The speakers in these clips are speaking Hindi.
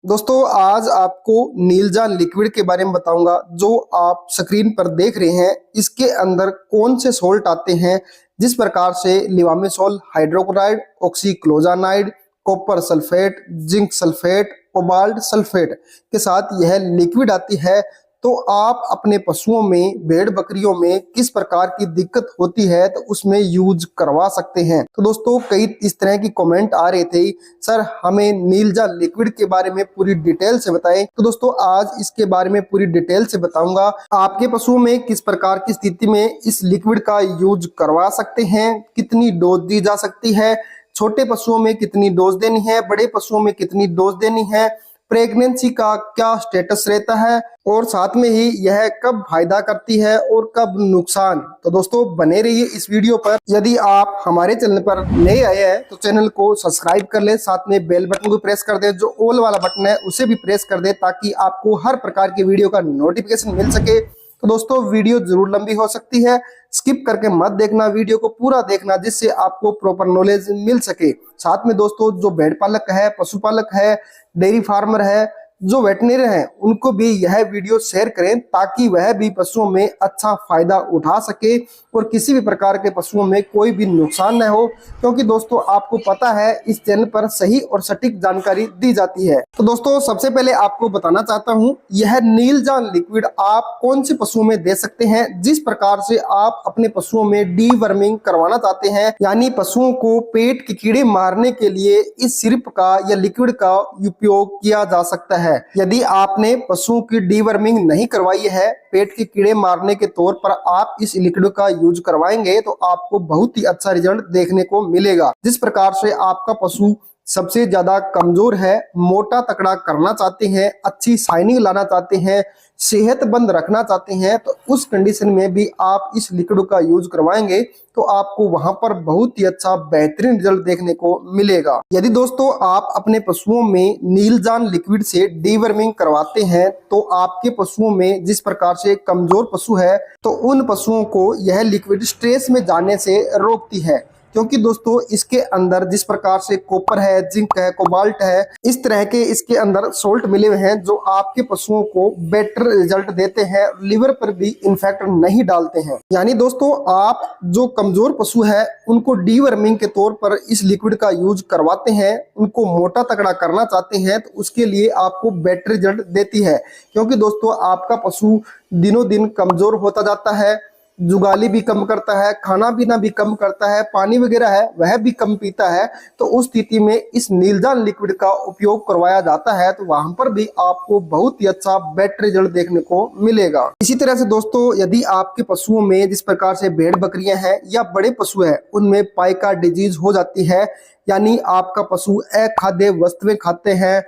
दोस्तों आज आपको नीलजान लिक्विड के बारे में बताऊंगा जो आप स्क्रीन पर देख रहे हैं। इसके अंदर कौन से सोल्ट आते हैं, जिस प्रकार से levamisole hydrochloride, oxyclozanide, copper sulphate, zinc sulphate, cobalt sulphate के साथ यह लिक्विड आती है। तो आप अपने पशुओं में, भेड़ बकरियों में किस प्रकार की दिक्कत होती है तो उसमें यूज करवा सकते हैं। तो दोस्तों कई इस तरह की कमेंट आ रहे थे, सर हमें नीलजान लिक्विड के बारे में पूरी डिटेल से बताएं। तो दोस्तों आज इसके बारे में पूरी डिटेल से बताऊंगा। आपके पशुओं में किस प्रकार की स्थिति में इस लिक्विड का यूज करवा सकते हैं, कितनी डोज दी जा सकती है, छोटे पशुओं में कितनी डोज देनी है, बड़े पशुओं में कितनी डोज देनी है, प्रेगनेंसी का क्या स्टेटस रहता है और साथ में ही यह कब फायदा करती है और कब नुकसान। तो दोस्तों बने रहिए इस वीडियो पर। यदि आप हमारे चैनल पर नए आए हैं तो चैनल को सब्सक्राइब कर ले, साथ में बेल बटन को प्रेस कर दे, जो ऑल वाला बटन है उसे भी प्रेस कर दे ताकि आपको हर प्रकार की वीडियो का नोटिफिकेशन मिल सके। तो दोस्तों वीडियो जरूर लंबी हो सकती है, स्किप करके मत देखना, वीडियो को पूरा देखना जिससे आपको प्रॉपर नॉलेज मिल सके। साथ में दोस्तों जो भेड़ पालक है, पशुपालक है, डेयरी फार्मर है, जो वेटनरी हैं, उनको भी यह वीडियो शेयर करें ताकि वह भी पशुओं में अच्छा फायदा उठा सके और किसी भी प्रकार के पशुओं में कोई भी नुकसान न हो। क्योंकि दोस्तों आपको पता है इस चैनल पर सही और सटीक जानकारी दी जाती है। तो दोस्तों सबसे पहले आपको बताना चाहता हूं, यह नीलजान लिक्विड आप कौन से पशुओं में दे सकते हैं। जिस प्रकार से आप अपने पशुओं में डीवर्मिंग करवाना चाहते हैं, यानी पशुओं को पेट के कीड़े मारने के लिए इस सिरप का या लिक्विड का उपयोग किया जा सकता है। यदि आपने पशुओं की डीवर्मिंग नहीं करवाई है, पेट के कीड़े मारने के तौर पर आप इस लिक्विड का यूज करवाएंगे तो आपको बहुत ही अच्छा रिजल्ट देखने को मिलेगा। जिस प्रकार से आपका पशु सबसे ज्यादा कमजोर है, मोटा तकड़ा करना चाहते हैं, अच्छी शाइनिंग लाना चाहते हैं, सेहतमंद रखना चाहते हैं, तो उस कंडीशन में भी आप इस लिक्विड का यूज करवाएंगे तो आपको वहां पर बहुत ही अच्छा बेहतरीन रिजल्ट देखने को मिलेगा। यदि दोस्तों आप अपने पशुओं में नीलजान लिक्विड से डीवर्मिंग करवाते हैं तो आपके पशुओं में जिस प्रकार से कमजोर पशु है तो उन पशुओं को यह लिक्विड स्ट्रेस में जाने से रोकती है। क्योंकि दोस्तों इसके अंदर जिस प्रकार से कॉपर है, जिंक है, कोबाल्ट है, इस तरह के इसके अंदर सोल्ट मिले हुए हैं जो आपके पशुओं को बेटर रिजल्ट देते हैं, लिवर पर भी इन्फेक्ट नहीं डालते हैं। यानी दोस्तों आप जो कमजोर पशु है उनको डीवर्मिंग के तौर पर इस लिक्विड का यूज करवाते हैं, उनको मोटा तगड़ा करना चाहते हैं तो उसके लिए आपको बेटर रिजल्ट देती है। क्योंकि दोस्तों आपका पशु दिनों दिन कमजोर होता जाता है, जुगाली भी कम करता है, खाना पीना भी कम करता है, पानी वगैरह है वह भी कम पीता है। तो उस स्थिति में इस नीलजान लिक्विड का उपयोग करवाया जाता है तो वहां पर भी आपको बहुत ही अच्छा बेटर रिजल्ट देखने को मिलेगा। इसी तरह से दोस्तों यदि आपके पशुओं में जिस प्रकार से भेड़ बकरियां हैं या बड़े पशु है उनमें पाइका डिजीज हो जाती है, यानी आपका पशु अखाद्य वस्तुएं खाते हैं,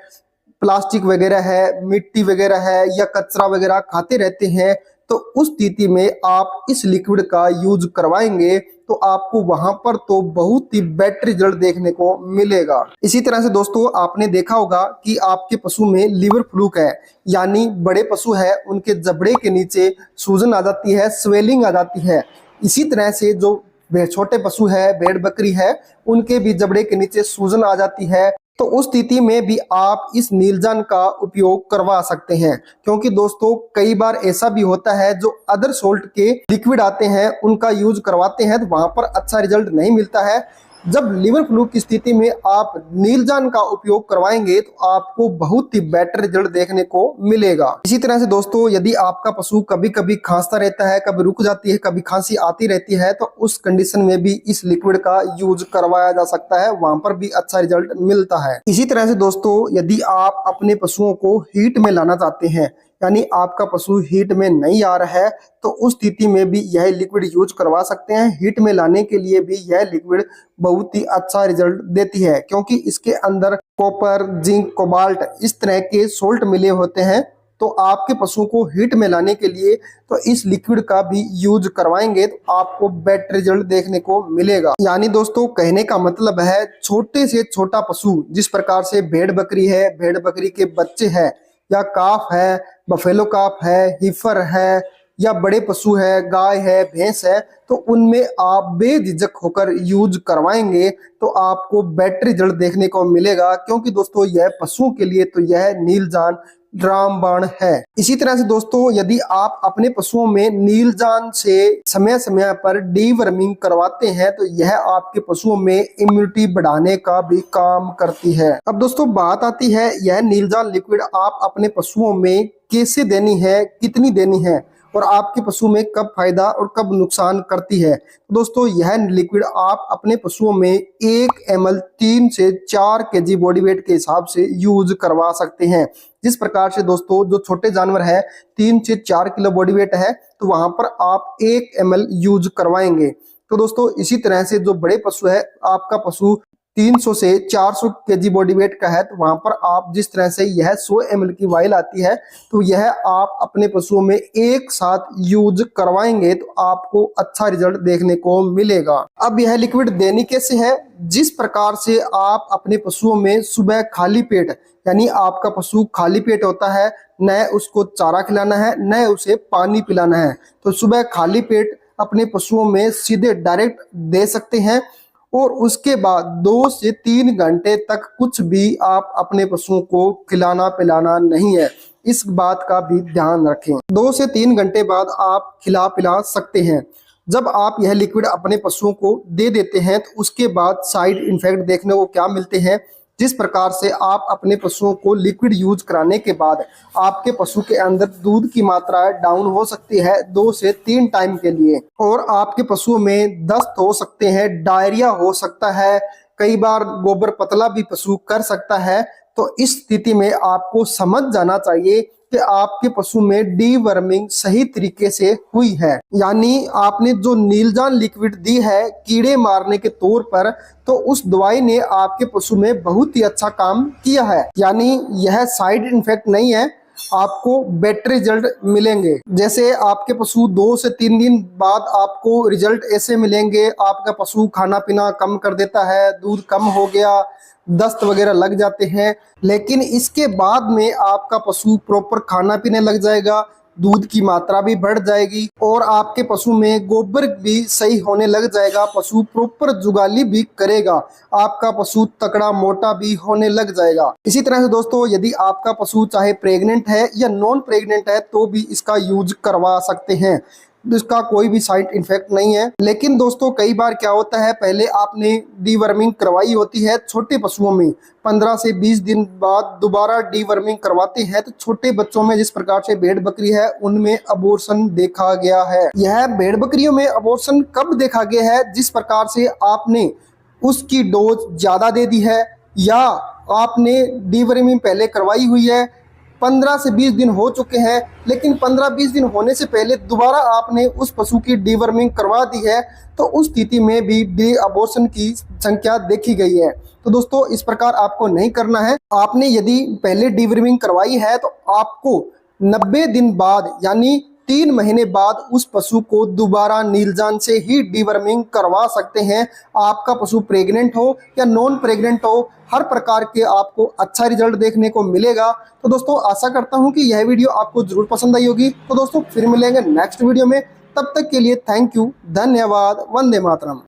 प्लास्टिक वगैरह है, मिट्टी वगैरह है या कचरा वगैरह खाते रहते हैं, तो उस स्थिति में आप इस लिक्विड का यूज करवाएंगे तो आपको वहां पर तो बहुत ही बेटर रिजल्ट देखने को मिलेगा। इसी तरह से दोस्तों आपने देखा होगा कि आपके पशु में लिवर फ्लूक है, यानी बड़े पशु है उनके जबड़े के नीचे सूजन आ जाती है, स्वेलिंग आ जाती है। इसी तरह से जो छोटे पशु है, भेड़ बकरी है, उनके भी जबड़े के नीचे सूजन आ जाती है। तो उस स्थिति में भी आप इस नीलजान का उपयोग करवा सकते हैं। क्योंकि दोस्तों कई बार ऐसा भी होता है जो अदर सोल्ट के लिक्विड आते हैं उनका यूज करवाते हैं तो वहां पर अच्छा रिजल्ट नहीं मिलता है। जब लिवर फ्लू की स्थिति में आप नीलजान का उपयोग करवाएंगे तो आपको बहुत ही बेटर रिजल्ट देखने को मिलेगा। इसी तरह से दोस्तों यदि आपका पशु कभी कभी खांसता रहता है, कभी रुक जाती है, कभी खांसी आती रहती है, तो उस कंडीशन में भी इस लिक्विड का यूज करवाया जा सकता है, वहां पर भी अच्छा रिजल्ट मिलता है। इसी तरह से दोस्तों यदि आप अपने पशुओं को हीट में लाना चाहते हैं, यानी आपका पशु हीट में नहीं आ रहा है, तो उस स्थिति में भी यह लिक्विड यूज करवा सकते हैं। हीट में लाने के लिए भी यह लिक्विड बहुत ही अच्छा रिजल्ट देती है, क्योंकि इसके अंदर कॉपर, जिंक, कोबाल्ट इस तरह के सोल्ट मिले होते हैं। तो आपके पशु को हीट में लाने के लिए तो इस लिक्विड का भी यूज करवाएंगे तो आपको बेटर रिजल्ट देखने को मिलेगा। यानी दोस्तों कहने का मतलब है छोटे से छोटा पशु जिस प्रकार से भेड़ बकरी है, भेड़ बकरी के बच्चे हैं, या काफ है, बफेलो काफ है, हीफर है, या बड़े पशु है, गाय है, भैंस है, तो उनमें आप बेझिझक होकर यूज करवाएंगे तो आपको बेटर रिजल्ट देखने को मिलेगा, क्योंकि दोस्तों यह पशुओं के लिए तो यह नीलजान रामबाण है। इसी तरह से दोस्तों यदि आप अपने पशुओं में नीलजान से समय समय पर डीवर्मिंग करवाते हैं तो यह आपके पशुओं में इम्यूनिटी बढ़ाने का भी काम करती है। अब दोस्तों बात आती है यह नीलजान लिक्विड आप अपने पशुओं में कैसे देनी है, कितनी देनी है और आपके पशु में कब फायदा और कब नुकसान करती है। तो दोस्तों यह लिक्विड आप अपने पशुओं में 1 ml 3 से 4 kg बॉडी वेट के हिसाब से यूज करवा सकते हैं। जिस प्रकार से दोस्तों जो छोटे जानवर है 3 से 4 किलो बॉडी वेट है तो वहां पर आप 1 ml यूज करवाएंगे। तो दोस्तों इसी तरह से जो बड़े पशु है, आपका पशु 300 से 400 केजी बॉडी वेट का है तो वहां पर आप जिस तरह से यह 100 ml की वाइल आती है तो यह आप अपने पशुओं में एक साथ यूज करवाएंगे तो आपको अच्छा रिजल्ट देखने को मिलेगा। अब यह लिक्विड देनी कैसे है, जिस प्रकार से आप अपने पशुओं में सुबह खाली पेट, यानी आपका पशु खाली पेट होता है, न उसको चारा खिलाना है न उसे पानी पिलाना है, तो सुबह खाली पेट अपने पशुओं में सीधे डायरेक्ट दे सकते हैं और उसके बाद 2 से 3 घंटे तक कुछ भी आप अपने पशुओं को खिलाना पिलाना नहीं है। इस बात का भी ध्यान रखें। 2 से 3 घंटे बाद आप खिला पिला सकते हैं। जब आप यह लिक्विड अपने पशुओं को दे देते हैं तो उसके बाद साइड इफेक्ट देखने को क्या मिलते हैं, जिस प्रकार से आप अपने पशुओं को लिक्विड यूज कराने के बाद आपके पशु के अंदर दूध की मात्रा डाउन हो सकती है 2 से 3 टाइम के लिए, और आपके पशुओं में दस्त हो सकते हैं, डायरिया हो सकता है, कई बार गोबर पतला भी पशु कर सकता है। तो इस स्थिति में आपको समझ जाना चाहिए कि आपके पशु में डीवर्मिंग सही तरीके से हुई है, यानी आपने जो नीलजान लिक्विड दी है कीड़े मारने के तौर पर, तो उस दवाई ने आपके पशु में बहुत ही अच्छा काम किया है, यानी यह साइड इफेक्ट नहीं है, आपको बेटर रिजल्ट मिलेंगे। जैसे आपके पशु 2 से 3 दिन बाद आपको रिजल्ट ऐसे मिलेंगे, आपका पशु खाना पीना कम कर देता है, दूध कम हो गया, दस्त वगैरह लग जाते हैं, लेकिन इसके बाद में आपका पशु प्रॉपर खाना पीने लग जाएगा, दूध की मात्रा भी बढ़ जाएगी और आपके पशु में गोबर भी सही होने लग जाएगा, पशु प्रॉपर जुगाली भी करेगा, आपका पशु तकड़ा मोटा भी होने लग जाएगा। इसी तरह से दोस्तों यदि आपका पशु चाहे प्रेग्नेंट है या नॉन प्रेग्नेंट है तो भी इसका यूज करवा सकते हैं, इसका कोई भी साइड इफेक्ट नहीं है। लेकिन दोस्तों कई बार क्या होता है, पहले आपने डीवर्मिंग करवाई होती है छोटे पशुओं में, 15 से 20 दिन बाद दोबारा डीवर्मिंग करवाते हैं तो छोटे बच्चों में जिस प्रकार से भेड़ बकरी है उनमें अबॉर्शन देखा गया है। यह भेड़ बकरियों में अबॉर्शन कब देखा गया है, जिस प्रकार से आपने उसकी डोज ज्यादा दे दी है या आपने डीवर्मिंग पहले करवाई हुई है, 15 से 20 दिन हो चुके हैं, लेकिन 15-20 दिन होने से पहले दोबारा आपने उस पशु की डीवर्मिंग करवा दी है, तो उस स्थिति में भी डी अबॉर्शन की संख्या देखी गई है। तो दोस्तों इस प्रकार आपको नहीं करना है। आपने यदि पहले डीवर्मिंग करवाई है तो आपको 90 दिन बाद यानी 3 महीने बाद उस पशु को दोबारा नीलजान से ही डीवर्मिंग करवा सकते हैं। आपका पशु प्रेग्नेंट हो या नॉन प्रेग्नेंट हो, हर प्रकार के आपको अच्छा रिजल्ट देखने को मिलेगा। तो दोस्तों आशा करता हूं कि यह वीडियो आपको जरूर पसंद आई होगी। तो दोस्तों फिर मिलेंगे नेक्स्ट वीडियो में, तब तक के लिए थैंक यू, धन्यवाद, वंदे मातरम।